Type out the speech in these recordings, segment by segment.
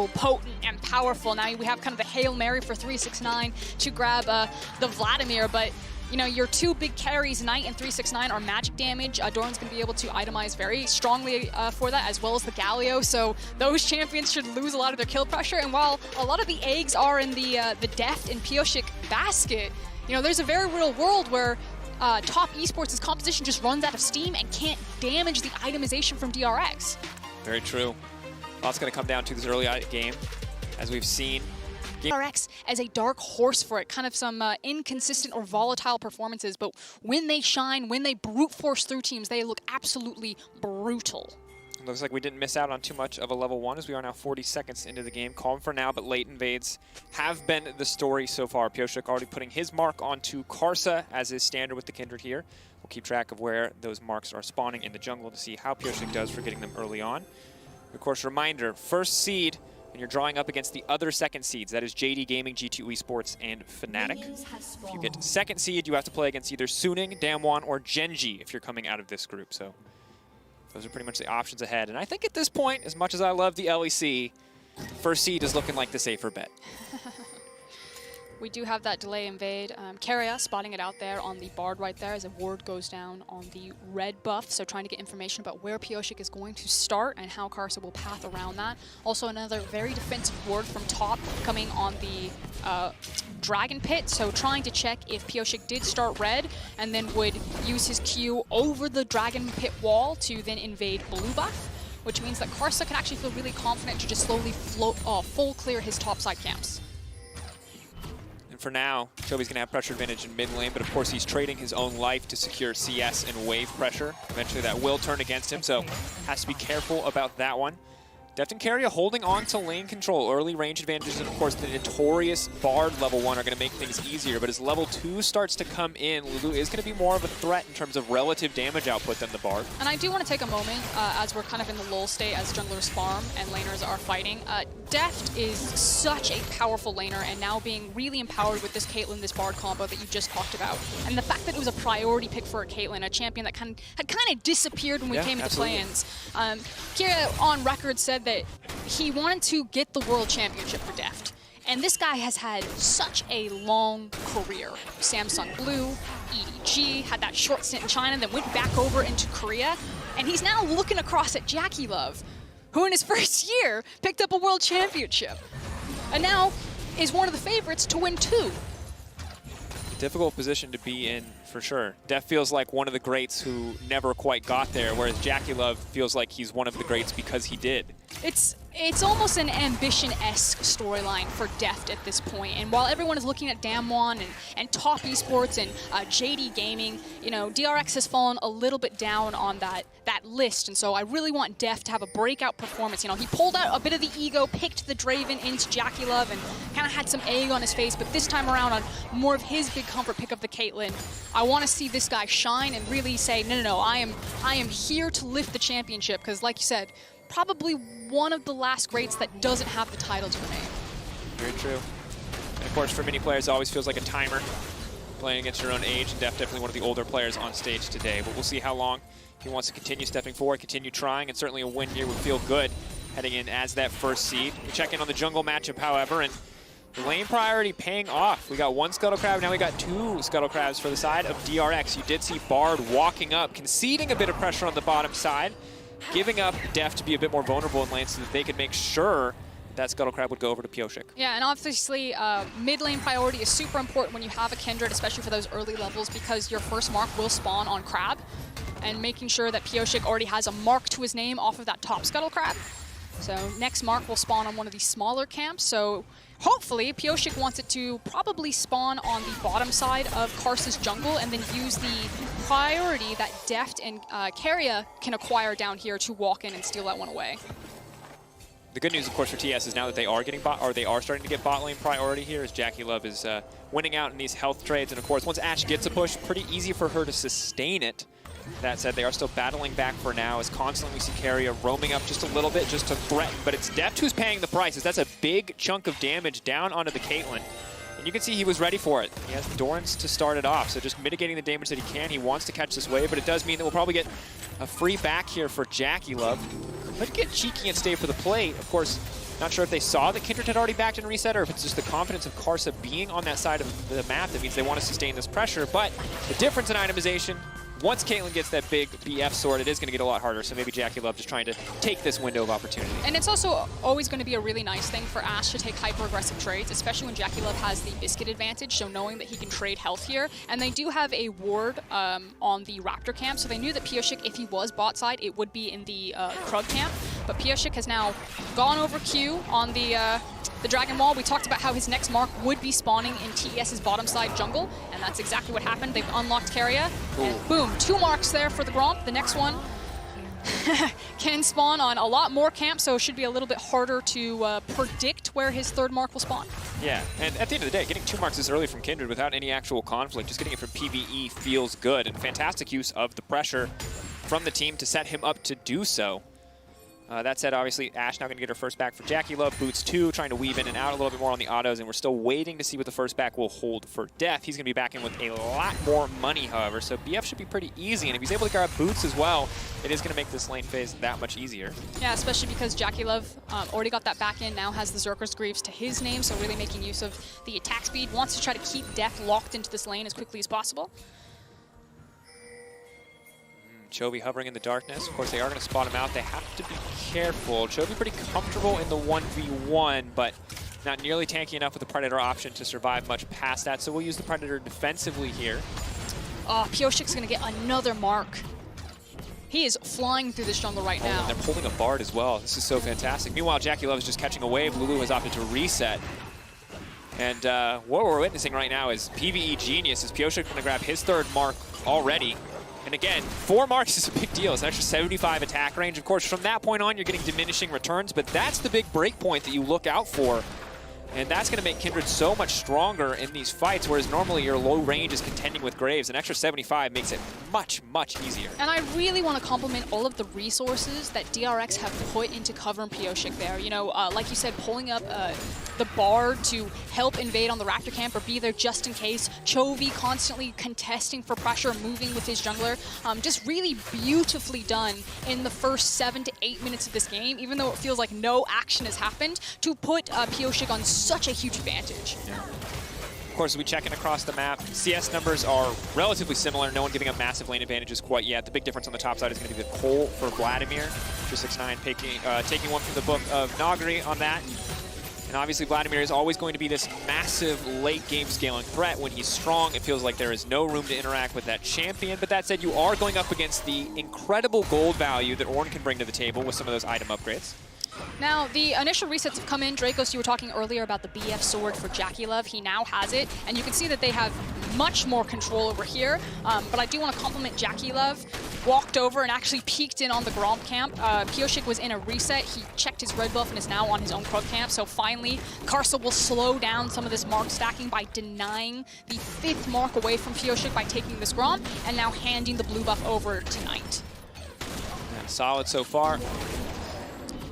so potent and powerful. Now we have kind of the Hail Mary for 369 to grab the Vladimir, but you know, your two big carries, Knight and 369, are magic damage. Doran's going to be able to itemize very strongly for that, as well as the Galio. So those champions should lose a lot of their kill pressure. And while a lot of the eggs are in the Deft and Pioshik basket, you know, there's a very real world where top esports' composition just runs out of steam and can't damage the itemization from DRX. Very true. Well, it's going to come down to this early game, as we've seen. DRX as a dark horse for it, kind of some inconsistent or volatile performances, but when they shine, when they brute force through teams, they look absolutely brutal. Looks like we didn't miss out on too much of a level 1, as we are now 40 seconds into the game. Calm for now, but late invades have been the story so far. Pioshik already putting his mark onto Karsa as is standard with the Kindred here. We'll keep track of where those marks are spawning in the jungle to see how Pioshik does for getting them early on. Of course, reminder, first seed, and you're drawing up against the other second seeds. That is JD Gaming, G2 Esports, and Fnatic. If you get second seed, you have to play against either Suning, Damwon, or Genji if you're coming out of this group. So those are pretty much the options ahead. And I think at this point, as much as I love the LEC, first seed is looking like the safer bet. We do have that delay invade. Keria spotting it out there on the Bard right there as a ward goes down on the red buff. So trying to get information about where Pioshik is going to start and how Karsa will path around that. Also another very defensive ward from top coming on the Dragon Pit. So trying to check if Pioshik did start red and then would use his Q over the Dragon Pit wall to then invade blue buff, which means that Karsa can actually feel really confident to just slowly full clear his top side camps. And for now, Chobi's going to have pressure advantage in mid lane, but of course he's trading his own life to secure CS and wave pressure. Eventually that will turn against him, so has to be careful about that one. Deft and Keria holding on to lane control. Early range advantages, and of course the notorious Bard level 1 are going to make things easier, but as level 2 starts to come in, Lulu is going to be more of a threat in terms of relative damage output than the Bard. And I do want to take a moment, as we're kind of in the lull state as junglers farm and laners are fighting. Deft is such a powerful laner, and now being really empowered with this Caitlyn, this Bard combo that you just talked about. And the fact that it was a priority pick for a Caitlyn, a champion that had kind of disappeared when we came into play-ins. Keria on record said that he wanted to get the World Championship for Deft. And this guy has had such a long career. Samsung Blue, EDG, had that short stint in China, then went back over into Korea. And he's now looking across at Jackie Love, who in his first year picked up a World Championship. And now is one of the favorites to win 2. Difficult position to be in, for sure. Deft feels like one of the greats who never quite got there, whereas Jackie Love feels like he's one of the greats because he did. It's almost an ambition-esque storyline for Deft at this point. And while everyone is looking at Damwon and top esports and JD Gaming, you know, DRX has fallen a little bit down on that list. And so I really want Deft to have a breakout performance. You know, he pulled out a bit of the ego, picked the Draven into Jackie Love, and kind of had some egg on his face. But this time around, on more of his big comfort pick of the Caitlyn, I want to see this guy shine and really say, no, I am here to lift the championship. Because like you said, probably one of the last greats that doesn't have the title to her name. Very true. And of course, for many players, it always feels like a timer playing against your own age, and Deft definitely one of the older players on stage today. But we'll see how long he wants to continue stepping forward, continue trying, and certainly a win here would feel good heading in as that first seed. We check in on the jungle matchup, however, and the lane priority paying off. We got one Scuttle Crab, now we got 2 Scuttle Crabs for the side of DRX. You did see Bard walking up, conceding a bit of pressure on the bottom side, giving up Deft to be a bit more vulnerable in lane so that they could make sure that Scuttle Crab would go over to Pioshik. Yeah, and obviously mid lane priority is super important when you have a Kindred, especially for those early levels, because your first mark will spawn on Crab, and making sure that Pioshik already has a mark to his name off of that top Scuttle Crab. So next mark will spawn on one of these smaller camps. So hopefully Pioshik wants it to probably spawn on the bottom side of Karsa's jungle and then use the priority that Deft and Keria can acquire down here to walk in and steal that one away. The good news, of course, for TES is now that they are getting starting to get bot lane priority here, as Jackie Love is winning out in these health trades. And of course, once Ashe gets a push, pretty easy for her to sustain it. That said, they are still battling back for now, as constantly we see Keria roaming up just a little bit just to threaten. But it's Deft who's paying the prices. That's a big chunk of damage down onto the Caitlyn. And you can see he was ready for it. He has Dorans to start it off, so just mitigating the damage that he can. He wants to catch this wave, but it does mean that we'll probably get a free back here for Jackie Love. Could get cheeky and stay for the plate. Of course, Not sure if they saw that Kindred had already backed and reset, or if it's just the confidence of Karsa being on that side of the map that means they want to sustain this pressure. But the difference in itemization, once Caitlyn gets that big BF sword, it is going to get a lot harder. So maybe JackeyLove just trying to take this window of opportunity. And it's also always going to be a really nice thing for Ash to take hyper-aggressive trades, especially when JackeyLove has the biscuit advantage, so knowing that he can trade health here. And they do have a ward on the Raptor camp, so they knew that Pioshik, if he was bot side, it would be in the Krug camp. But Pioshik has now gone over Q on the Dragon Wall. We talked about how his next mark would be spawning in TES's bottom side jungle, and that's exactly what happened. They've unlocked Keria, and boom, 2 marks there for the Gromp. The next one can spawn on a lot more camps, so it should be a little bit harder to predict where his 3rd mark will spawn. Yeah, and at the end of the day, getting 2 marks this early from Kindred without any actual conflict, just getting it from PvE feels good, and fantastic use of the pressure from the team to set him up to do so. That said, obviously, Ash now going to get her first back for JackeyLove. Boots 2, trying to weave in and out a little bit more on the autos, and we're still waiting to see what the first back will hold for Def. He's going to be back in with a lot more money, however, so BF should be pretty easy, and if he's able to grab Boots as well, it is going to make this lane phase that much easier. Yeah, especially because JackeyLove already got that back in, now has the Zerker's Greaves to his name, so really making use of the attack speed. Wants to try to keep Def locked into this lane as quickly as possible. Chovy hovering in the darkness. Of course, they are going to spot him out. They have to be careful. Chovy pretty comfortable in the 1v1, but not nearly tanky enough with the Predator option to survive much past that, so we'll use the Predator defensively here. Oh, Pioshik's going to get another mark. He is flying through this jungle right now. And they're pulling a Bard as well. This is so fantastic. Meanwhile, JackeyLove is just catching a wave. Lulu has opted to reset. And what we're witnessing right now is PvE genius, as Pioshik going to grab his 3rd mark already. And again, 4 marks is a big deal. It's an extra 75 attack range. Of course, from that point on, you're getting diminishing returns, but that's the big break point that you look out for. And that's going to make Kindred so much stronger in these fights, whereas normally your low range is contending with Graves. An extra 75 makes it much, much easier. And I really want to compliment all of the resources that DRX have put into covering Pioshik there. You know, like you said, pulling up the Bard to help invade on the Raptor camp or be there just in case. Chovy constantly contesting for pressure, moving with his jungler. Just really beautifully done in the first 7 to 8 minutes of this game, even though it feels like no action has happened, to put Pioshik on such a huge advantage. Yeah. Of course, as we check in across the map, CS numbers are relatively similar. No one giving up massive lane advantages quite yet. The big difference on the top side is going to be the Cole for Vladimir. 269 taking one from the book of Nagri on that. And obviously, Vladimir is always going to be this massive late-game scaling threat. When he's strong, it feels like there is no room to interact with that champion. But that said, you are going up against the incredible gold value that Ornn can bring to the table with some of those item upgrades. Now, the initial resets have come in. Dragos, you were talking earlier about the BF sword for JackeyLove. He now has it, and you can see that they have much more control over here. But I do want to compliment JackeyLove. Walked over and actually peeked in on the Gromp camp. Pioshik was in a reset. He checked his red buff and is now on his own Krug camp. So finally, Karsa will slow down some of this mark stacking by denying the 5th mark away from Pioshik by taking this Gromp, and now handing the blue buff over to Knight. And solid so far.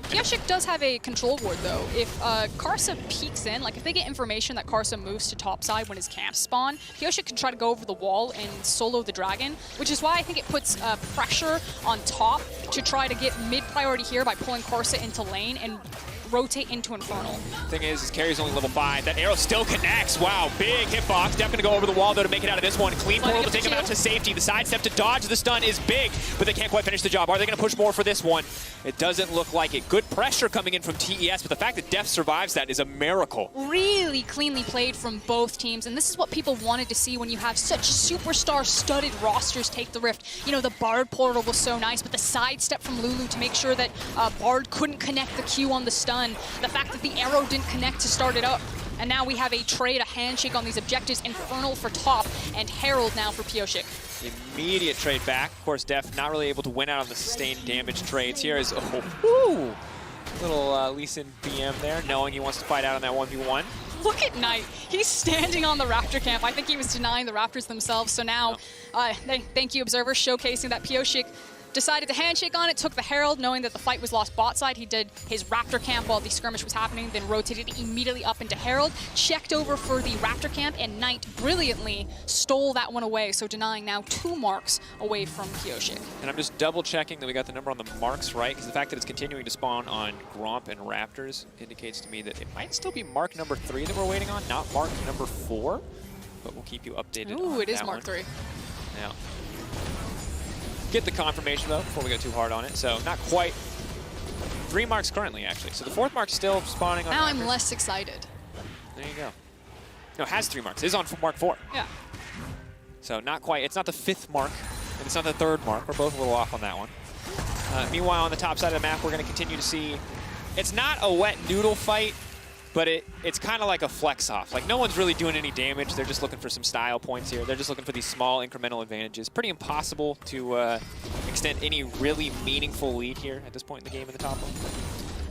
Pioshik does have a control ward, though. If Karsa peeks in, like if they get information that Karsa moves to topside when his camps spawn, Pioshik can try to go over the wall and solo the dragon, which is why I think it puts pressure on top to try to get mid-priority here by pulling Karsa into lane and rotate into Infernal. Thing is Carrie's only level 5. That arrow still connects. Wow, big hitbox. Definitely go over the wall, though, to make it out of this one. Clean portal to take him out to safety. The sidestep to dodge the stun is big, but they can't quite finish the job. Are they going to push more for this one? It doesn't look like it. Good pressure coming in from TES, but the fact that Def survives that is a miracle. Really cleanly played from both teams, and this is what people wanted to see when you have such superstar-studded rosters take the Rift. You know, the Bard portal was so nice, but the sidestep from Lulu to make sure that Bard couldn't connect the Q on the stun. The fact that the arrow didn't connect to start it up. And now we have a trade, a handshake on these objectives. Infernal for top, and Herald now for Pioshik. Immediate trade back. Of course, Def not really able to win out on the sustained damage trades. Here is, little Lee Sin BM there, knowing he wants to fight out on that 1v1. Look at Knight. He's standing on the Raptor camp. I think he was denying the Raptors themselves. So now, thank you, Observer, showcasing that Pioshik decided to handshake on it, took the Herald, knowing that the fight was lost bot side. He did his Raptor camp while the skirmish was happening, then rotated immediately up into Herald, checked over for the Raptor camp, and Knight brilliantly stole that one away, so denying now 2 marks away from Pyosik. And I'm just double checking that we got the number on the marks right, because the fact that it's continuing to spawn on Gromp and Raptors indicates to me that it might still be mark number 3 that we're waiting on, not mark number 4. But we'll keep you updated. Ooh, on it is that mark one. 3. Yeah. Get the confirmation though before we go too hard on it. So not quite 3 marks currently, actually. So the 4th mark's still spawning on. Now Raptors. I'm less excited. There you go. No, it has 3 marks. It is on mark 4. Yeah. So not quite. It's not the 5th mark, and it's not the 3rd mark. We're both a little off on that one. Meanwhile, on the top side of the map, we're going to continue to see. It's not a wet noodle fight, but it's kind of like a flex off. Like, no one's really doing any damage. They're just looking for some style points here. They're just looking for these small incremental advantages. Pretty impossible to extend any really meaningful lead here at this point in the game in the top lane.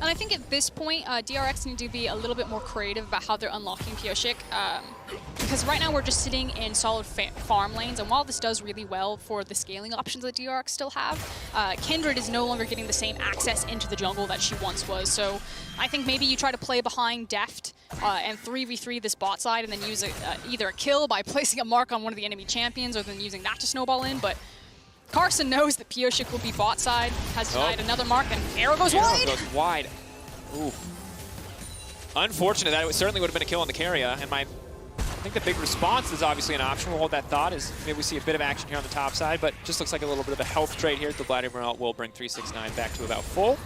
And I think at this point, DRX need to be a little bit more creative about how they're unlocking Pyosik. Because right now we're just sitting in solid farm lanes, and while this does really well for the scaling options that DRX still have, Kindred is no longer getting the same access into the jungle that she once was. So I think maybe you try to play behind Deft and 3v3 this bot side, and then use either a kill by placing a mark on one of the enemy champions, or then using that to snowball in. But Carson knows that Pyosik will be bot side, has denied another mark, and arrow goes wide. Goes wide. Ooh. Unfortunate. That it certainly would have been a kill on the Keria, and I think the big response is obviously an option. We'll hold that thought as maybe we see a bit of action here on the top side, but just looks like a little bit of a health trade here. The Vladimir will bring 369 back to about full.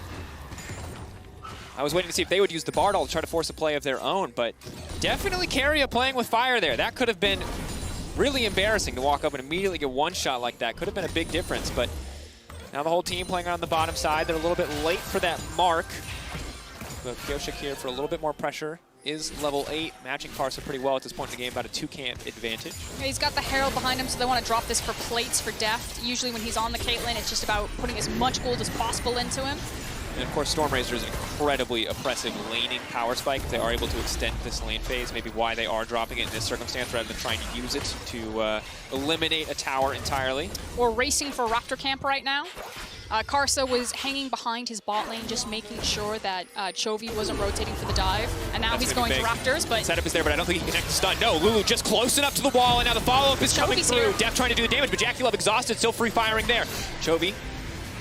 I was waiting to see if they would use the Bard to try to force a play of their own, but definitely Keria playing with fire there. That could have been really embarrassing to walk up and immediately get one shot like that. Could have been a big difference, but now the whole team playing on the bottom side. They're a little bit late for that mark. But Pyosik here for a little bit more pressure is level 8, matching Karsa pretty well at this point in the game, about a 2-camp advantage. Yeah, he's got the Herald behind him, so they want to drop this for plates for Deft. Usually when he's on the Caitlyn, it's just about putting as much gold as possible into him. And of course, Stormrazor is an incredibly oppressive laning power spike. If they are able to extend this lane phase, maybe why they are dropping it in this circumstance rather than trying to use it to eliminate a tower entirely. We're racing for Raptor camp right now. Karsa was hanging behind his bot lane, just making sure that Chovy wasn't rotating for the dive. And now he's going to Raptors, but setup is there, but I don't think he can connect the stun. No, Lulu just close enough to the wall, and now the follow-up is coming through. Deft trying to do the damage, but Jackie Love exhausted, still free firing there. Chovy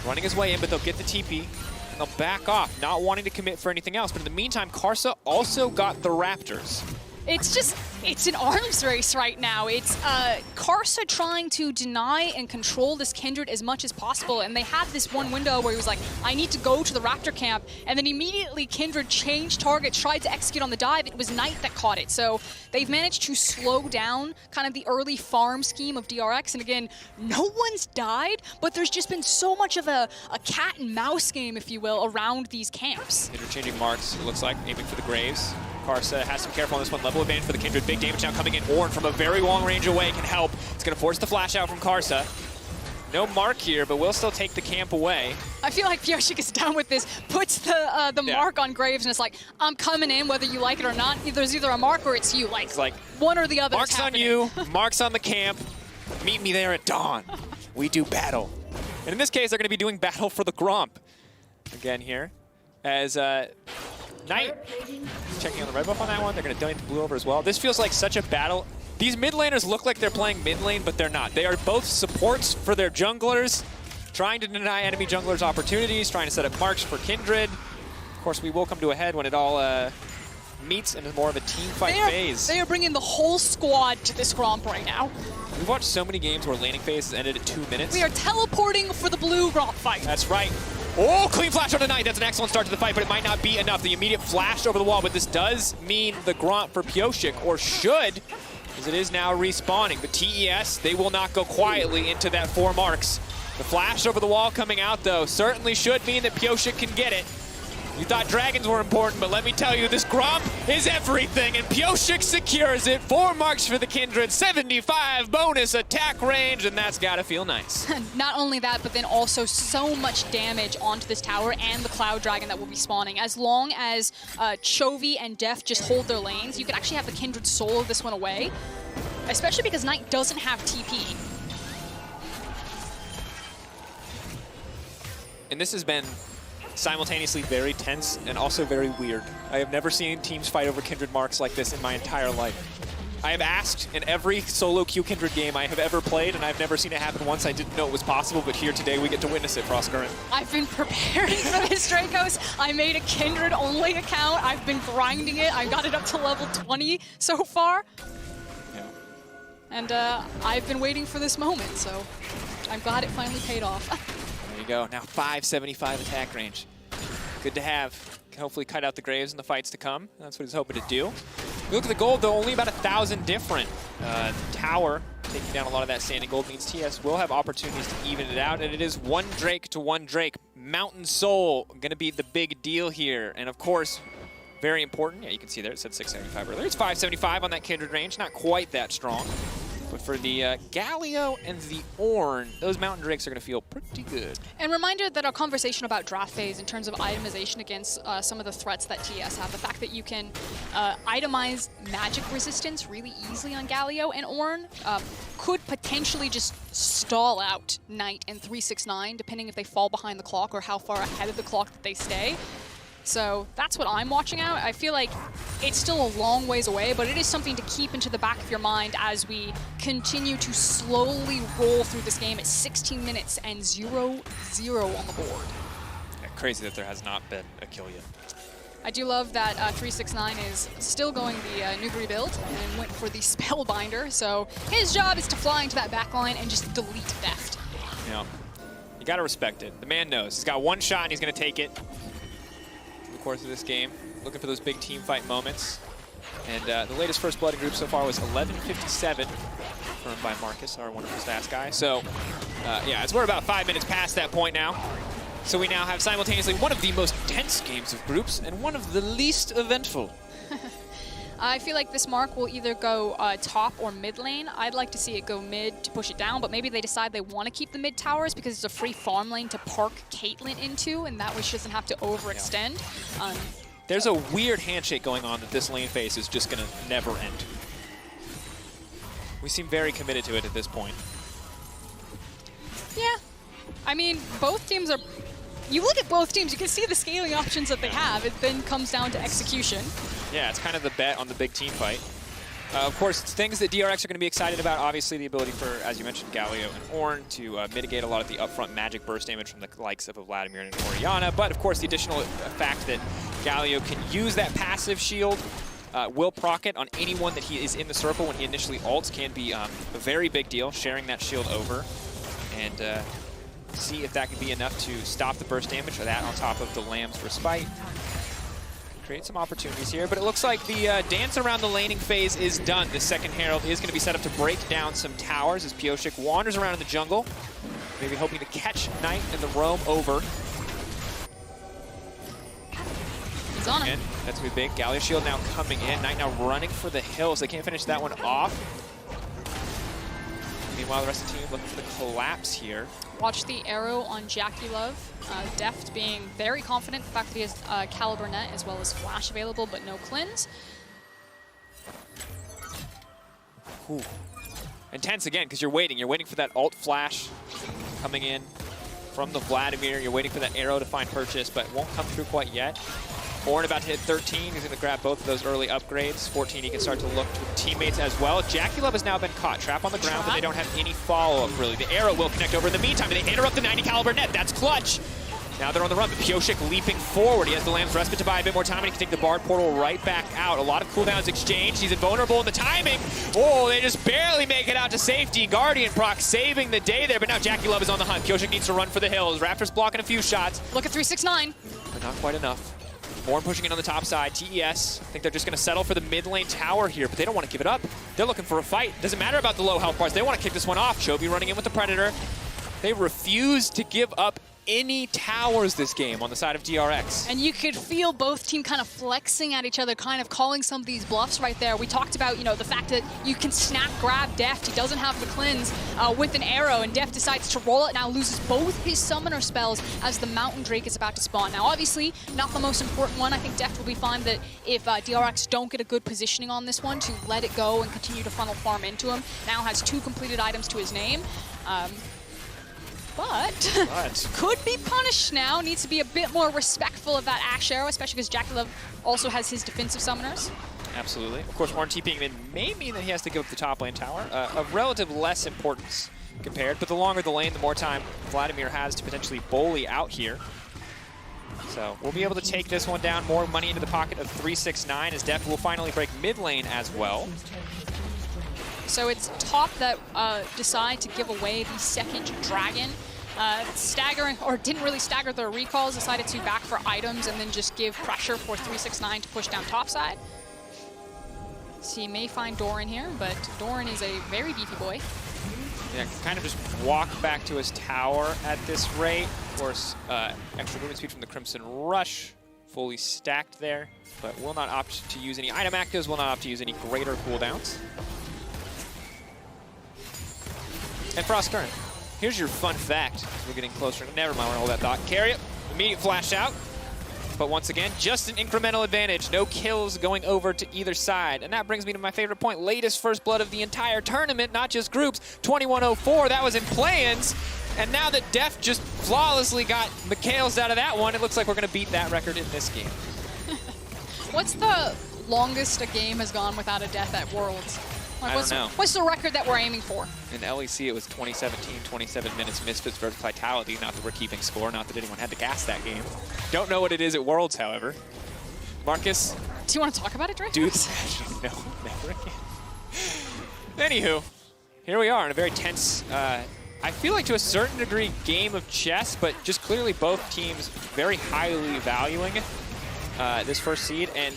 running his way in, but they'll get the TP. And they'll back off, not wanting to commit for anything else. But in the meantime, Karsa also got the Raptors. It's an arms race right now. It's Karsa trying to deny and control this Kindred as much as possible. And they had this one window where he was like, I need to go to the Raptor camp. And then immediately Kindred changed target, tried to execute on the dive. It was Knight that caught it. So they've managed to slow down kind of the early farm scheme of DRX. And again, no one's died, but there's just been so much of a cat and mouse game, if you will, around these camps. Interchanging marks, it looks like, aiming for the Graves. Karsa has to be careful on this one. Level advantage for the Kindred. Big damage now coming in. Ornn from a very long range away can help. It's going to force the flash out from Karsa. No mark here, but we'll still take the camp away. I feel like Pyosik is down with this. Puts the mark on Graves, and it's like, I'm coming in whether you like it or not. There's either a mark or it's you. Like one or the other. Mark's on you. Mark's on the camp. Meet me there at dawn. We do battle. And in this case, they're going to be doing battle for the Gromp again here. As Knight checking on the red buff on that one. They're going to donate the blue over as well. This feels like such a battle. These mid laners look like they're playing mid lane, but they're not. They are both supports for their junglers, trying to deny enemy junglers opportunities, trying to set up marks for Kindred. Of course, we will come to a head when it all meets into more of a team fight phase. They are bringing the whole squad to this Gromp right now. We've watched so many games where laning phase has ended at 2 minutes. We are teleporting for the blue Gromp fight. That's right. Oh, clean flash on the Knight. That's an excellent start to the fight, but it might not be enough. The immediate flash over the wall, but this does mean the Gromp for Pyosik, or should, as it is now respawning. But TES, they will not go quietly into that 4 marks. The flash over the wall coming out, though, certainly should mean that Pyosik can get it. You thought dragons were important, but let me tell you, this Gromp is everything, and Pyosik secures it. 4 marks for the Kindred, 75 bonus attack range, and that's gotta feel nice. Not only that, but then also so much damage onto this tower and the Cloud Dragon that will be spawning. As long as Chovy and Deft just hold their lanes, you can actually have the Kindred solo this one away, especially because Knight doesn't have TP. And this has been simultaneously very tense and also very weird. I have never seen teams fight over Kindred marks like this in my entire life. I have asked in every solo queue Kindred game I have ever played, and I've never seen it happen once. I didn't know it was possible, but here today we get to witness it, Frostcurrent. I've been preparing for this, Dragos. I made a Kindred-only account. I've been grinding it. I got it up to level 20 so far. Yeah. And I've been waiting for this moment, so I'm glad it finally paid off. There you go. Now 575 attack range. Good to have. Can hopefully cut out the Graves in the fights to come. That's what he's hoping to do. We look at the gold, though, only about 1,000 different. Tower taking down a lot of that standing gold means TS will have opportunities to even it out, and it is one Drake to one Drake. Mountain Soul going to be the big deal here. And, of course, very important. Yeah, you can see there it said 675 earlier. It's 575 on that Kindred range. Not quite that strong. But for the Galio and the Ornn, those Mountain Drakes are going to feel pretty good. And reminder that our conversation about draft phase in terms of itemization against some of the threats that TES have, the fact that you can itemize magic resistance really easily on Galio and Ornn could potentially just stall out Knight and 369, depending if they fall behind the clock or how far ahead of the clock that they stay. So that's what I'm watching out. I feel like it's still a long ways away, but it is something to keep into the back of your mind as we continue to slowly roll through this game at 16 minutes and 0-0 on the board. Yeah, crazy that there has not been a kill yet. I do love that 369 is still going the Nuguri build and went for the Spellbinder, so his job is to fly into that backline and just delete Deft. Yeah, you gotta respect it. The man knows. He's got one shot and he's gonna take it. Course of this game, looking for those big team fight moments. And the latest First Blood in group so far was 11:57, confirmed by Marcus, our wonderful stats guy. So, yeah, we're about 5 minutes past that point now. So we now have simultaneously one of the most tense games of groups and one of the least eventful. I feel like this mark will either go top or mid lane. I'd like to see it go mid to push it down, but maybe they decide they want to keep the mid towers because it's a free farm lane to park Caitlyn into, and that way she doesn't have to overextend. Yeah. There's a weird handshake going on that this lane phase is just going to never end. We seem very committed to it at this point. Yeah. I mean, both teams are... You look at both teams, you can see the scaling options that they have. It then comes down to execution. Yeah, it's kind of the bet on the big team fight. Of course, things that DRX are going to be excited about, obviously the ability for, as you mentioned, Galio and Ornn to mitigate a lot of the upfront magic burst damage from the likes of Vladimir and Orianna. But, of course, the additional fact that Galio can use that passive shield, will proc it on anyone that he is in the circle when he initially ults can be a very big deal, sharing that shield over. And see if that can be enough to stop the burst damage, or that on top of the Lamb's Respite. Create some opportunities here, but it looks like the dance around the laning phase is done. The second Herald is going to be set up to break down some towers as Pioshik wanders around in the jungle, maybe hoping to catch Knight and the roam over. He's on him. That's going to be big. Galio shield now coming in. Knight now running for the hills. They can't finish that one off. Meanwhile, the rest of the team looking for the collapse here. Watch the arrow on Jackie Love. Deft being very confident, the fact that he has Caliber Net as well as Flash available, but no cleanse. Ooh. Intense again, because you're waiting. You're waiting for that ult flash coming in from the Vladimir. You're waiting for that arrow to find purchase, but it won't come through quite yet. Ornn about to hit 13. He's going to grab both of those early upgrades. 14, he can start to look to teammates as well. Jackie Love has now been caught. Trap on the ground, but they don't have any follow-up, really. The arrow will connect over in the meantime. They interrupt the 90 caliber net. That's clutch. Now they're on the run, but Pioshik leaping forward. He has the Lamb's Respite to buy a bit more time, and he can take the Bard Portal right back out. A lot of cooldowns exchanged. He's invulnerable in the timing. Oh, they just barely make it out to safety. Guardian proc saving the day there, but now Jackie Love is on the hunt. Pioshik needs to run for the hills. Raptors blocking a few shots. Look at 369. But not quite enough. Ornn pushing in on the top side. TES, I think they're just going to settle for the mid lane tower here, but they don't want to give it up. They're looking for a fight. Doesn't matter about the low health bars. They want to kick this one off. Chovy running in with the Predator. They refuse to give up any towers this game on the side of DRX. And you could feel both team kind of flexing at each other, kind of calling some of these bluffs right there. We talked about, you know, the fact that you can snap grab Deft. He doesn't have the cleanse with an arrow, and Deft decides to roll it, now loses both his summoner spells as the Mountain Drake is about to spawn. Now, obviously, not the most important one. I think Deft will be fine that if DRX don't get a good positioning on this one, to let it go and continue to funnel farm into him. Now has 2 completed items to his name. but could be punished now. Needs to be a bit more respectful of that Ash Arrow, especially because Jackie Love also has his defensive summoners. Absolutely. Of course, Ornn TPing in may mean that he has to give up the top lane tower, of relative less importance compared, but the longer the lane, the more time Vladimir has to potentially bully out here. So we'll be able to take this one down. More money into the pocket of 369 as Deft will finally break mid lane as well. So it's top that decide to give away the second dragon. Staggering, or didn't really stagger their recalls, decided to back for items and then just give pressure for 369 to push down topside. So he may find Doran here, but Doran is a very beefy boy. Yeah, kind of just walk back to his tower at this rate. Of course, extra movement speed from the Crimson Rush, fully stacked there, but will not opt to use any item actives, will not opt to use any greater cooldowns. And Frost Current, here's your fun fact. We're getting closer. Never mind, we're gonna hold that thought. Carry it, immediate flash out. But once again, just an incremental advantage. No kills going over to either side. And that brings me to my favorite point. Latest first blood of the entire tournament, not just groups. 21-04, that was in play-ins. And now that Deft just flawlessly got Mikhails out of that one, it looks like we're going to beat that record in this game. What's the longest a game has gone without a death at Worlds? Like, I don't know. What's the record that we're aiming for? In LEC, it was 2017, 27 minutes Misfits versus Vitality. Not that we're keeping score, not that anyone had to gas that game. Don't know what it is at Worlds, however. Marcus? Do you want to talk about it, Drake? Dude, no, never again. Anywho, here we are in a very tense, I feel like to a certain degree, game of chess, but just clearly both teams very highly valuing this first seed, and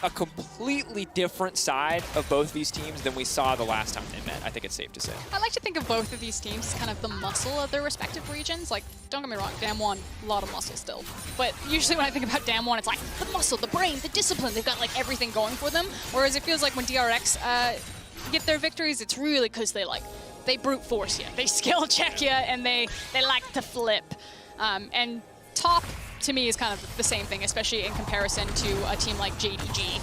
a completely different side of both these teams than we saw the last time they met. I think it's safe to say. I like to think of both of these teams as kind of the muscle of their respective regions. Like, don't get me wrong, Damwon, a lot of muscle still. But usually when I think about Damwon, it's like the muscle, the brain, the discipline. They've got like everything going for them. Whereas it feels like when DRX get their victories, it's really because they brute force you. They skill check you, and they like to flip. And top, to me, is kind of the same thing, especially in comparison to a team like JDG.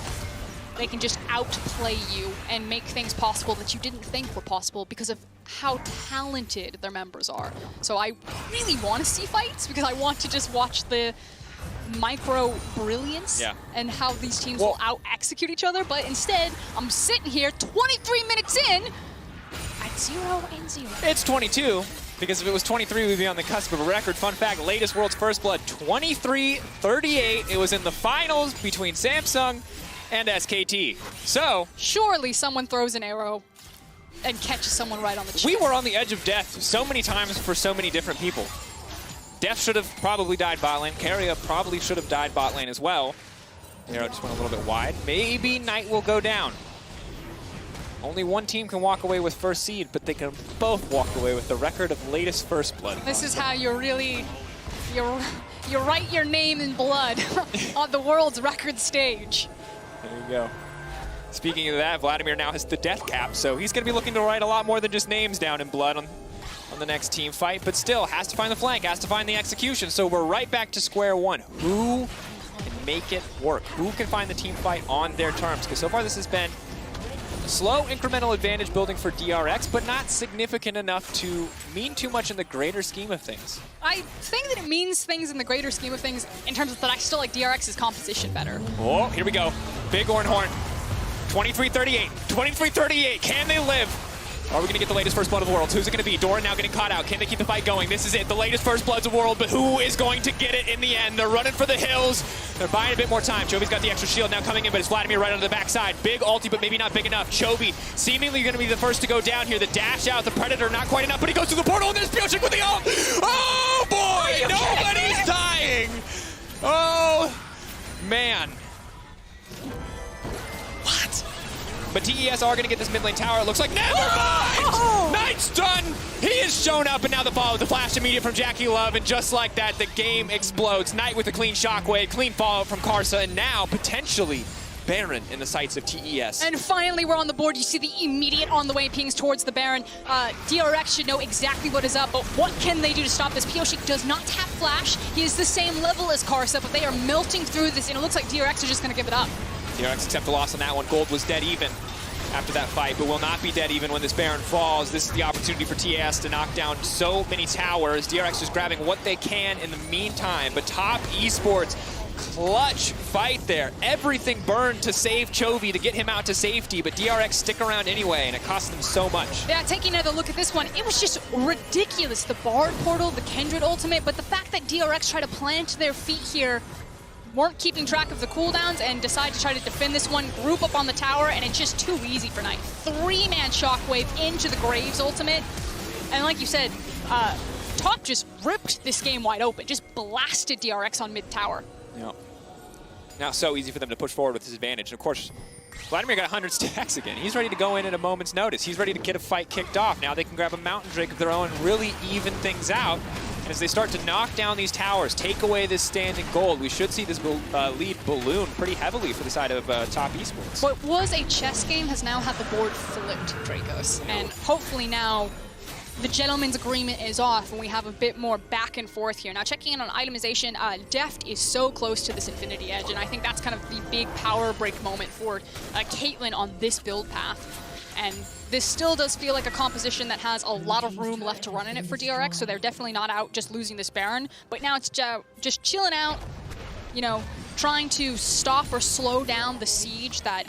They can just outplay you and make things possible that you didn't think were possible because of how talented their members are. So I really want to see fights because I want to just watch the micro brilliance and how these teams will out-execute each other. But instead, I'm sitting here 23 minutes in at 0-0. It's 22. Because if it was 23, we'd be on the cusp of a record. Fun fact, latest World's First Blood, 23-38. It was in the finals between Samsung and SKT. So surely someone throws an arrow and catches someone right on the chest. We were on the edge of death so many times for so many different people. Deft should have probably died bot lane. Keria probably should have died bot lane as well. The arrow just went a little bit wide. Maybe Knight will go down. Only one team can walk away with first seed, but they can both walk away with the record of latest first blood. This is how you really, you write your name in blood on the world's record stage. There you go. Speaking of that, Vladimir now has the death cap, so he's going to be looking to write a lot more than just names down in blood on the next team fight, but still has to find the flank, has to find the execution, so we're right back to square one. Who can make it work? Who can find the team fight on their terms? Because so far this has been slow incremental advantage building for DRX, but not significant enough to mean too much in the greater scheme of things. I think that it means things in the greater scheme of things in terms of that I still like DRX's composition better. Oh, here we go. Big Ornn horn. 23-38. 23-38. Can they live? Are we going to get the latest first blood of the world? Who's it going to be? Doran now getting caught out. Can they keep the fight going? This is it. The latest first bloods of the world, but who is going to get it in the end? They're running for the hills. They're buying a bit more time. Chobi's got the extra shield now coming in, but it's Vladimir right on the backside. Big ulti, but maybe not big enough. Chobi seemingly going to be the first to go down here. The dash out, the Predator, not quite enough, but he goes through the portal, and there's Piotrek with the ult. Oh, boy! Nobody's dying! Oh, man. What? But TES are going to get this mid lane tower. It looks like never mind! Knight's done! He has shown up, and now the follow, the flash immediate from Jackie Love, and just like that, the game explodes. Knight with a clean shockwave, clean follow from Karsa, and now, potentially, Baron in the sights of TES. And finally, we're on the board. You see the immediate on the way pings towards the Baron. DRX should know exactly what is up, but what can they do to stop this? Piotrek does not tap flash. He is the same level as Karsa, but they are melting through this, and it looks like DRX are just going to give it up. DRX accept the loss on that one. Gold was dead even. after that fight, but will not be dead even when this Baron falls. This is the opportunity for TES to knock down so many towers. DRX is grabbing what they can in the meantime, but top esports, clutch fight there. Everything burned to save Chovy to get him out to safety, but DRX stick around anyway, and it cost them so much. Yeah, taking another look at this one, it was just ridiculous. The Bard portal, the Kindred ultimate, but the fact that DRX tried to plant their feet here, weren't keeping track of the cooldowns, and decided to try to defend this one, group up on the tower, and it's just too easy for Knight. 3-man shockwave into the Graves ultimate, and like you said, Top just ripped this game wide open, just blasted DRX on mid-tower. Yeah. Now so easy for them to push forward with his advantage. And of course, Vladimir got 100 stacks again. He's ready to go in at a moment's notice. He's ready to get a fight kicked off. Now they can grab a Mountain Drake of their own and really even things out. And as they start to knock down these towers, take away this standing gold, we should see this lead balloon pretty heavily for the side of Top Esports. What was a chess game has now had the board flipped, Dragos. And hopefully now the gentleman's agreement is off and we have a bit more back and forth here. Now checking in on itemization, Deft is so close to this Infinity Edge, and I think that's kind of the big power break moment for Caitlyn on this build path. And this still does feel like a composition that has a lot of room left to run in it for DRX, so they're definitely not out just losing this Baron. But now it's just chilling out, you know, trying to stop or slow down the siege that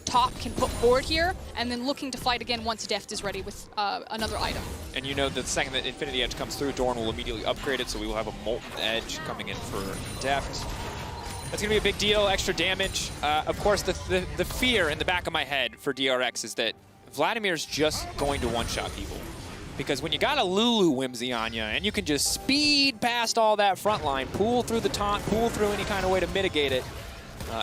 Top can put forward here, and then looking to fight again once Deft is ready with another item. And you know that the second that Infinity Edge comes through, Dorn will immediately upgrade it, so we will have a Molten Edge coming in for Deft. That's going to be a big deal, extra damage. Of course, the fear in the back of my head for DRX is that Vladimir's just going to one-shot people. Because when you got a Lulu whimsy on you, and you can just speed past all that front line, pull through the taunt, pull through any kind of way to mitigate it,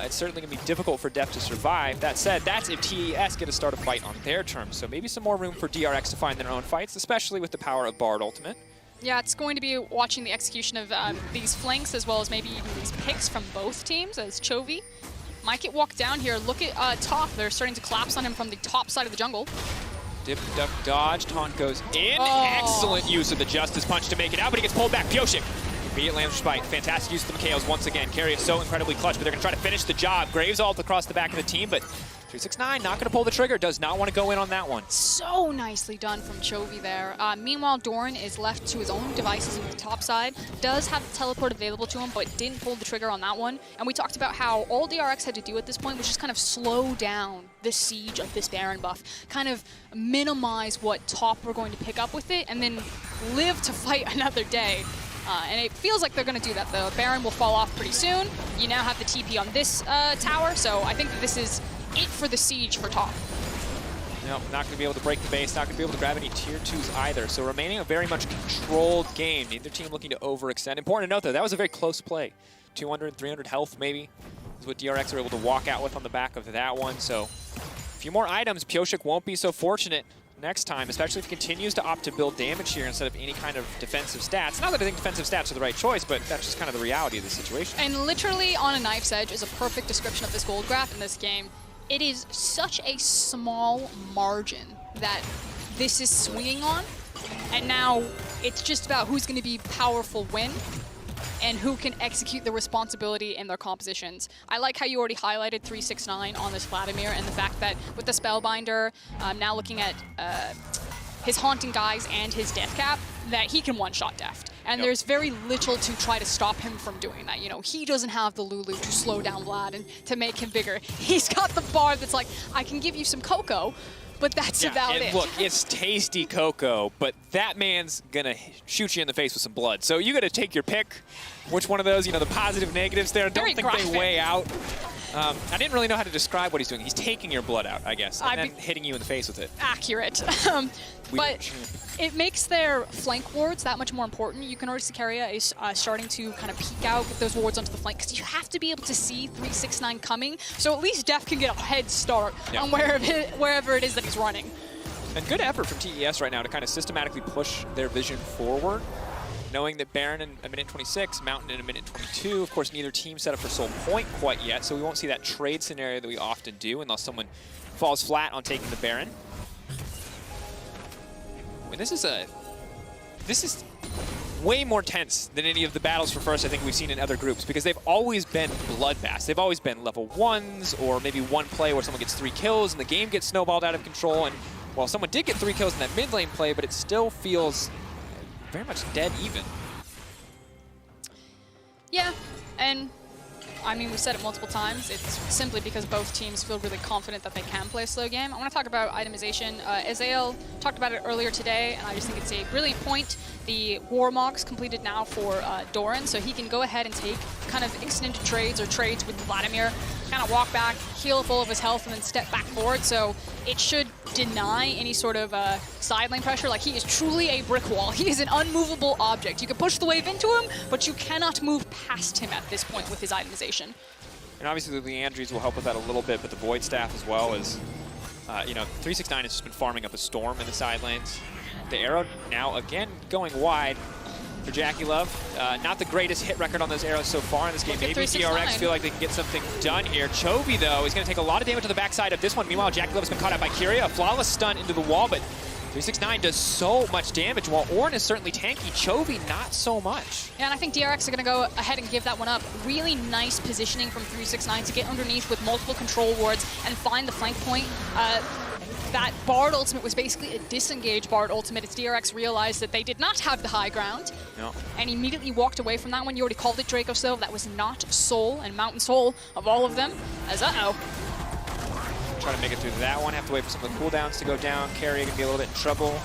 it's certainly going to be difficult for Deft to survive. That said, that's if TES get to start a fight on their terms. So maybe some more room for DRX to find their own fights, especially with the power of Bard Ultimate. Yeah, it's going to be watching the execution of these flanks as well as maybe even these picks from both teams, as Chovy might get walked down here. Look at Top. They're starting to collapse on him from the top side of the jungle. Dip, duck, dodge. Taunt goes in. Oh. Excellent use of the Justice Punch to make it out, but he gets pulled back. Pioshik. Immediate lands spike. Fantastic use of the Mikaels once again. Carry is so incredibly clutch, but they're going to try to finish the job. Graves ult across the back of the team, but 369 not going to pull the trigger. Does not want to go in on that one. So nicely done from Chovy there. Meanwhile, Doran is left to his own devices on the top side. Does have the teleport available to him, but didn't pull the trigger on that one. And we talked about how all DRX had to do at this point was just kind of slow down the siege of this Baron buff. Kind of minimize what Top were going to pick up with it, and then live to fight another day. And it feels like they're going to do that. The Baron will fall off pretty soon. You now have the TP on this tower, so I think that this is it for the siege for Top. No, not going to be able to break the base, not going to be able to grab any tier 2s either. So remaining a very much controlled game. Neither team looking to overextend. Important to note, though, that was a very close play. 200, 300 health, maybe, is what DRX were able to walk out with on the back of that one. So a few more items. Pioshik won't be so fortunate next time, especially if he continues to opt to build damage here instead of any kind of defensive stats. Not that I think defensive stats are the right choice, but that's just kind of the reality of the situation. And literally on a knife's edge is a perfect description of this gold graph in this game. It is such a small margin that this is swinging on, and now it's just about who's going to be powerful win and who can execute the responsibility in their compositions. I like how you already highlighted 369 on this Vladimir, and the fact that with the Spellbinder, now looking at his Haunting Guise and his Death Cap, that he can one-shot Deft. And there's very little to try to stop him from doing that. You know, he doesn't have the Lulu to slow down Vlad and to make him bigger. He's got the Bard that's like, I can give you some cocoa, but that's about it. Look, it's tasty cocoa, but that man's gonna shoot you in the face with some blood. So you gotta take your pick. Which one of those, you know, the positive, negatives there, don't think they weigh out. I didn't really know how to describe what he's doing. He's taking your blood out, I guess, and then hitting you in the face with it. Accurate. But it makes their flank wards that much more important. You can already see Keria is starting to kind of peek out, get those wards onto the flank, because you have to be able to see 369 coming, so at least Def can get a head start on wherever it is that he's running. And good effort from TES right now to kind of systematically push their vision forward, knowing that Baron in a minute 26, Mountain in a minute 22. Of course, neither team set up for Soul Point quite yet, so we won't see that trade scenario that we often do unless someone falls flat on taking the Baron. I mean, this is way more tense than any of the battles for first I think we've seen in other groups, because they've always been bloodbaths. They've always been level 1s, or maybe one play where someone gets 3 kills and the game gets snowballed out of control. And well, someone did get 3 kills in that mid lane play, but it still feels very much dead even. Yeah, and I mean, we've said it multiple times. It's simply because both teams feel really confident that they can play a slow game. I want to talk about itemization. Azael talked about it earlier today, and I just think it's a brilliant point. The Warmogs completed now for Doran, so he can go ahead and take kind of extended trades or trades with Vladimir, kind of walk back, heal up all of his health, and then step back forward. So it should deny any sort of side lane pressure. Like, he is truly a brick wall. He is an unmovable object. You can push the wave into him, but you cannot move past him at this point with his itemization. And obviously the Leandries will help with that a little bit, but the Void Staff as well is, you know, 369 has just been farming up a Storm in the side lanes. The arrow now again going wide for Jackie Love. Not the greatest hit record on those arrows so far in this game. Maybe DRX feel like they can get something done here. Chovy, though, is going to take a lot of damage on the backside of this one. Meanwhile, Jackie Love has been caught out by Kyria. A flawless stun into the wall, but 369 does so much damage. While Ornn is certainly tanky, Chovy not so much. Yeah, and I think DRX are going to go ahead and give that one up. Really nice positioning from 369 to get underneath with multiple control wards and find the flank point. That Bard ultimate was basically a disengaged Bard ultimate as DRX realized that they did not have the high ground. No. And immediately walked away from that one. You already called it Dragos, though. That was not Soul, and Mountain Soul of all of them. As trying to make it through that one. Have to wait for some of the cooldowns to go down. Carry gonna be a little bit in trouble.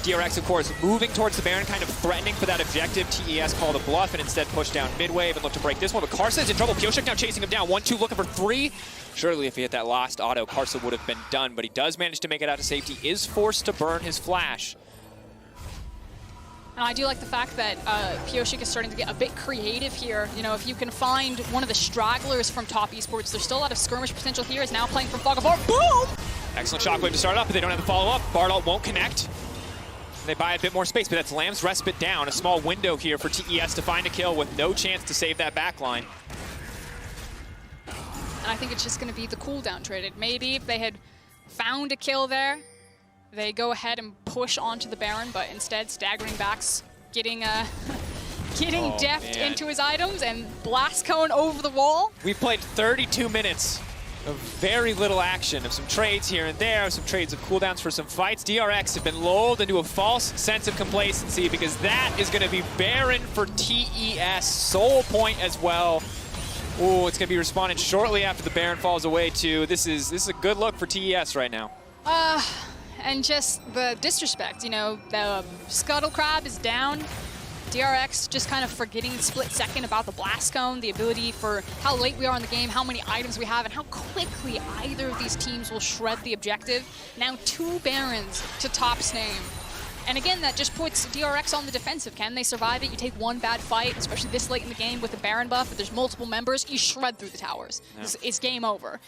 DRX, of course, moving towards the Baron, kind of threatening for that objective. TES called a bluff and instead pushed down mid-wave and looked to break this one. But Karsa is in trouble. Pioshek now chasing him down. 1-2 looking for 3. Surely if he hit that last auto, Karsa would have been done. But he does manage to make it out to safety. Is forced to burn his flash. And I do like the fact that Pioshek is starting to get a bit creative here. You know, if you can find one of the stragglers from top esports, there's still a lot of skirmish potential here. Is now playing from Fog of War. Boom! Excellent shockwave to start up, but they don't have the follow-up. Bardalt won't connect. They buy a bit more space, but that's Lamb's Respite down. A small window here for TES to find a kill with no chance to save that backline. And I think it's just going to be the cooldown traded. Maybe if they had found a kill there, they go ahead and push onto the Baron, but instead staggering backs, getting deft into his items and blast cone over the wall. We've played 32 minutes of very little action, of some trades here and there, some trades of cooldowns for some fights. DRX have been lulled into a false sense of complacency because that is going to be Baron for TES. Soul point as well. Ooh, it's going to be responded shortly after the Baron falls away too. This is a good look for TES right now. And just the disrespect, you know, the Scuttle Crab is down. DRX just kind of forgetting the split second about the blast cone, the ability for how late we are in the game, how many items we have, and how quickly either of these teams will shred the objective. Now 2 Barons to top's name. And again, that just puts DRX on the defensive. Can they survive it? You take one bad fight, especially this late in the game with the Baron buff, if there's multiple members, you shred through the towers. Yeah. It's game over.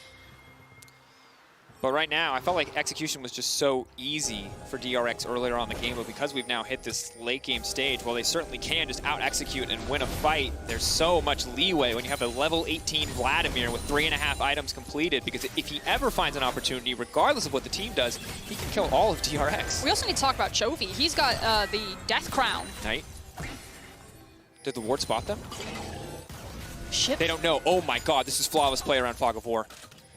But right now, I felt like execution was just so easy for DRX earlier on in the game, but because we've now hit this late game stage, well, they certainly can just out-execute and win a fight. There's so much leeway when you have a level 18 Vladimir with 3.5 items completed, because if he ever finds an opportunity, regardless of what the team does, he can kill all of DRX. We also need to talk about Chovy. He's got the Death Crown. Knight. Did the ward spot them? Ship. They don't know. Oh my god, this is flawless play around Fog of War.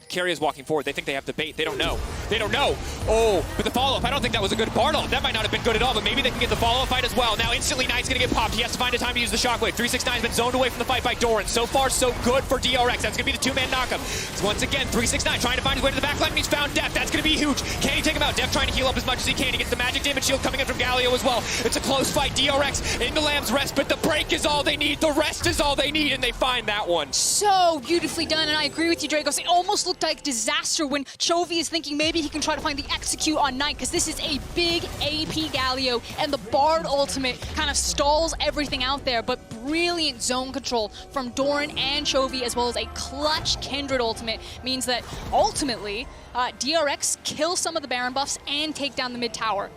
Carry is walking forward. They think they have the bait. They don't know. They don't know. Oh, but the follow-up, I don't think that was a good Bardalt. That might not have been good at all, but maybe they can get the follow-up fight as well. Now instantly Knight's going to get popped. He has to find a time to use the shockwave. 369's been zoned away from the fight by Doran. So far, so good for DRX. That's going to be the 2-man knockup. So once again, 369 trying to find his way to the backline, and he's found Deft. That's going to be huge. Can he take him out? Deft trying to heal up as much as he can. He gets the magic damage shield coming in from Galio as well. It's a close fight. DRX into Lamb's Respite. The break is all they need. The rest is all they need, and they find that one. So beautifully done, and I agree with you, Dragos. It almost looked like disaster when Chovy is thinking maybe he can try to find the execute on Knight, because this is a big AP Galio, and the Bard ultimate kind of stalls everything out there, but brilliant zone control from Doran and Chovy, as well as a clutch Kindred ultimate, means that ultimately DRX kills some of the Baron buffs and take down the mid tower.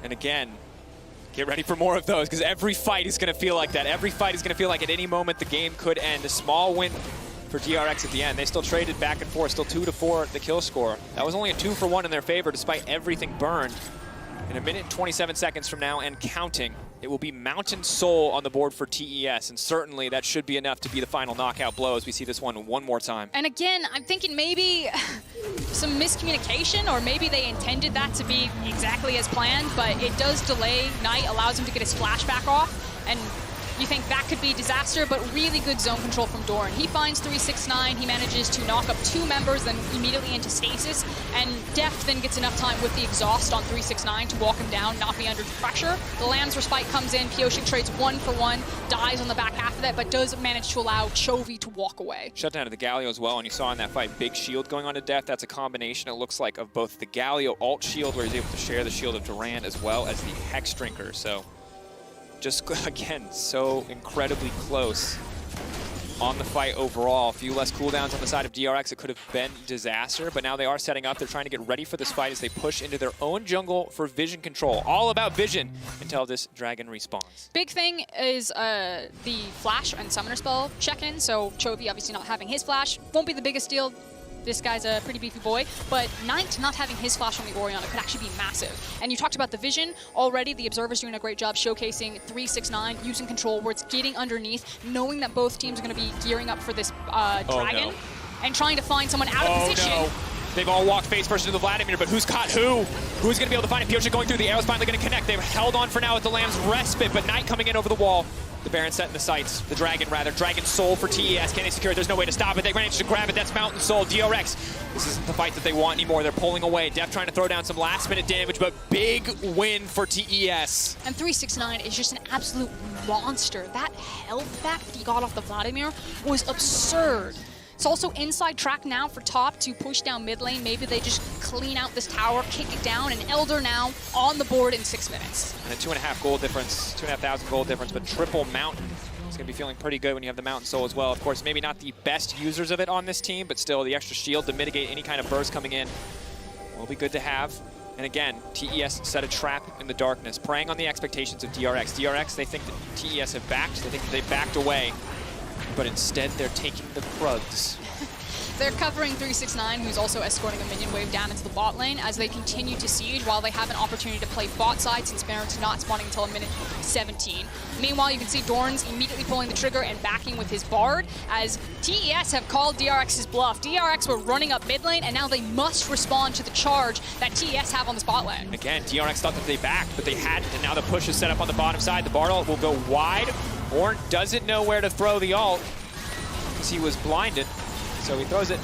And again, get ready for more of those, because every fight is going to feel like that. Every fight is going to feel like at any moment the game could end. A small win for DRX at the end. They still traded back and forth, still 2-4 the kill score. That was only a 2-for-1 in their favor despite everything burned. In a minute and 27 seconds from now and counting, it will be Mountain Soul on the board for TES, and certainly that should be enough to be the final knockout blow as we see this one more time. And again, I'm thinking maybe some miscommunication, or maybe they intended that to be exactly as planned, but it does delay Knight, allows him to get his flashback off, and you think that could be disaster, but really good zone control from Doran. He finds 369, he manages to knock up 2 members, then immediately into stasis, and Deft then gets enough time with the exhaust on 369 to walk him down, not be under pressure. The Lamb's Respite comes in, Pioshik trades 1 for 1, dies on the back half of that, but does manage to allow Chovy to walk away. Shut down to the Galio as well, and you saw in that fight big shield going on to Deft. That's a combination, it looks like, of both the Galio alt shield, where he's able to share the shield of Duran, as well as the Hex Drinker. So just, again, so incredibly close on the fight overall. A few less cooldowns on the side of DRX. It could have been disaster, but now they are setting up. They're trying to get ready for this fight as they push into their own jungle for vision control. All about vision until this dragon respawns. Big thing is the flash and summoner spell check-in, so Chovy obviously not having his flash. Won't be the biggest deal. This guy's a pretty beefy boy, but Knight not having his flash on the Orianna could actually be massive. And you talked about the vision. Already, the Observer's doing a great job showcasing 369, using control where it's getting underneath, knowing that both teams are going to be gearing up for this dragon, and trying to find someone out of position. No. They've all walked face first into the Vladimir, but who's caught who? Who's going to be able to find it? Pioshik going through, the arrow's finally going to connect. They've held on for now with the Lamb's Respite, but Knight coming in over the wall. The Baron setting the sights. The Dragon, rather. Dragon Soul for TES. Can they secure it? There's no way to stop it. They managed to grab it. That's Mountain Soul. DRX. This isn't the fight that they want anymore. They're pulling away. Deft trying to throw down some last-minute damage, but big win for TES. And 369 is just an absolute monster. That health back that he got off the Vladimir was absurd. It's also inside track now for top to push down mid lane. Maybe they just clean out this tower, kick it down, and Elder now on the board in 6 minutes. And a 2.5 gold difference, 2,500 gold difference, but triple Mountain. It's going to be feeling pretty good when you have the Mountain Soul as well. Of course, maybe not the best users of it on this team, but still the extra shield to mitigate any kind of burst coming in will be good to have. And again, TES set a trap in the darkness, preying on the expectations of DRX. DRX, they think that TES have backed, they think that they've backed away. But instead, they're taking the Krugs. They're covering 369, who's also escorting a minion wave down into the bot lane as they continue to siege while they have an opportunity to play bot side since Baron's not spawning until a minute 17. Meanwhile, you can see Doran's immediately pulling the trigger and backing with his Bard as TES have called DRX's bluff. DRX were running up mid lane, and now they must respond to the charge that TES have on this bot lane. Again, DRX thought that they backed, but they hadn't, and now the push is set up on the bottom side. The Bard ult will go wide. Ornn doesn't know where to throw the ult because he was blinded, so he throws it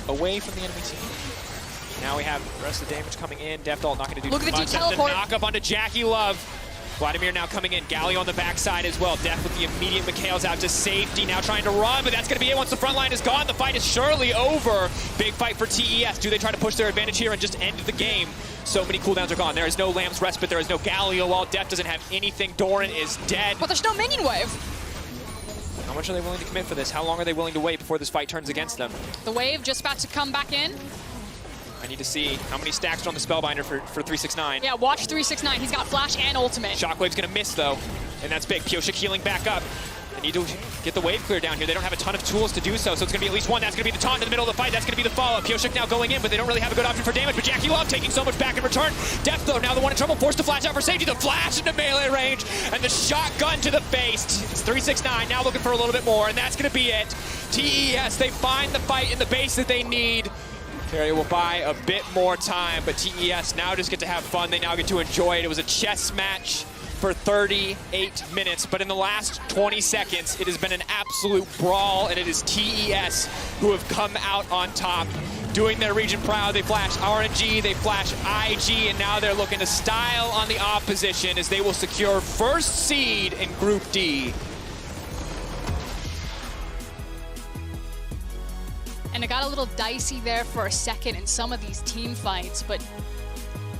away from the enemy team. Now we have the rest of the damage coming in. Deft ult not going to do too much. Look at the teleport. The knock up onto Jackie Love. Vladimir now coming in. Galio on the backside as well. Deft with the immediate Mikhail's out to safety. Now trying to run, but that's going to be it once the front line is gone. The fight is surely over. Big fight for TES. Do they try to push their advantage here and just end the game? So many cooldowns are gone. There is no Lamb's Respite. There is no Galio ult. Deft doesn't have anything. Doran is dead. But there's no minion wave. How much are they willing to commit for this? How long are they willing to wait before this fight turns against them? The wave just about to come back in. I need to see how many stacks are on the Spellbinder for 369. Yeah, watch 369. He's got flash and ultimate. Shockwave's going to miss, though, and that's big. Pioshik healing back up. They need to get the wave clear down here. They don't have a ton of tools to do so, so it's going to be at least one. That's going to be the taunt in the middle of the fight. That's going to be the follow-up. Pioshik now going in, but they don't really have a good option for damage. But Jackie Love taking so much back in return. Deft, though, now the one in trouble, forced to flash out for safety. The flash into melee range, and the shotgun to the face. It's 369 now looking for a little bit more, and that's going to be it. TES, they find the fight in the base that they need. Carrier will buy a bit more time, but TES now just get to have fun. They now get to enjoy it. It was a chess match for 38 minutes, but in the last 20 seconds, it has been an absolute brawl, and it is TES who have come out on top, doing their region proud. They flash RNG, they flash IG, and now they're looking to style on the opposition as they will secure first seed in Group D. And it got a little dicey there for a second in some of these team fights, but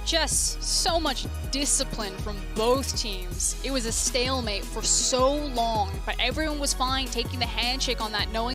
just so much discipline from both teams. It was a stalemate for so long, but everyone was fine taking the handshake on that, knowing